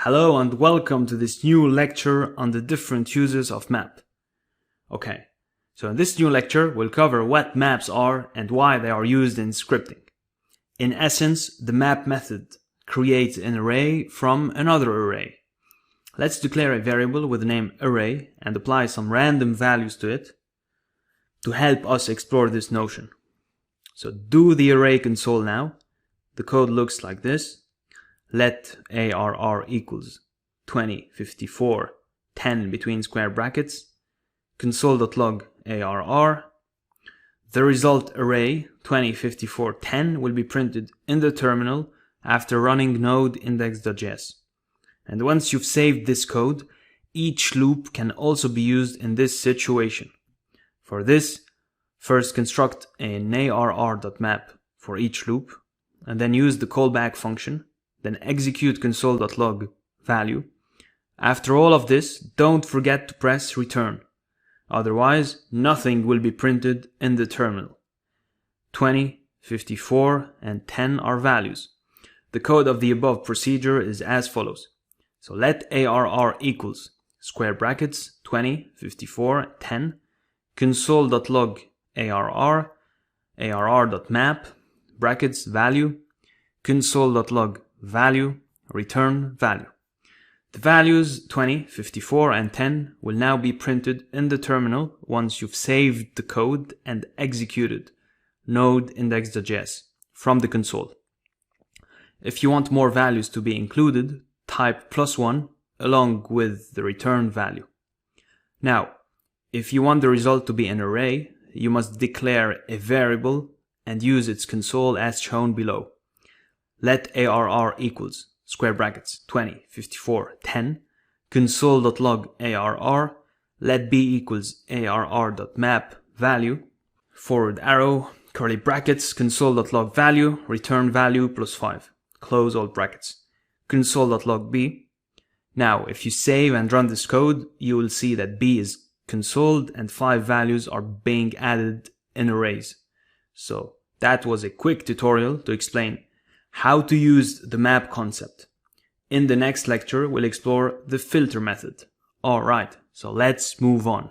Hello and welcome to this new lecture on the different uses of map. Okay, so in this new lecture we'll cover what maps are and why they are used in scripting. In essence, the map method creates an array from another array. Let's declare a variable with the name array and apply some random values to it to help us explore this notion. So do the array console now. The code looks like this. Let arr equals 20, 54, 10 between square brackets, console.log arr. The result array 20, 54, 10 will be printed in the terminal after running node index.js. And once you've saved this code, each loop can also be used in this situation. For this, first construct an arr.map for each loop, and then use the callback function. Then execute console.log value. After all of this, don't forget to press return. Otherwise, nothing will be printed in the terminal. 20, 54, and 10 are values. The code of the above procedure is as follows. So let arr equals square brackets 20, 54, 10, console.log arr.map, brackets value, console.log value, return value. The values 20, 54, and 10 will now be printed in the terminal once you've saved the code and executed node index.js from the console. If you want more values to be included, type +1 along with the return value. Now, if you want the result to be an array, you must declare a variable and use its console as shown below. Let arr equals square brackets 20, 54, 10, console.log arr, let b equals arr.map value, forward arrow, curly brackets, console.log value, return value +5, close all brackets, console.log b. Now, if you save and run this code, you will see that b is consoled and 5 values are being added in arrays. So that was a quick tutorial to explain how to use the map concept. In the next lecture, we'll explore the filter method. Alright, so let's move on.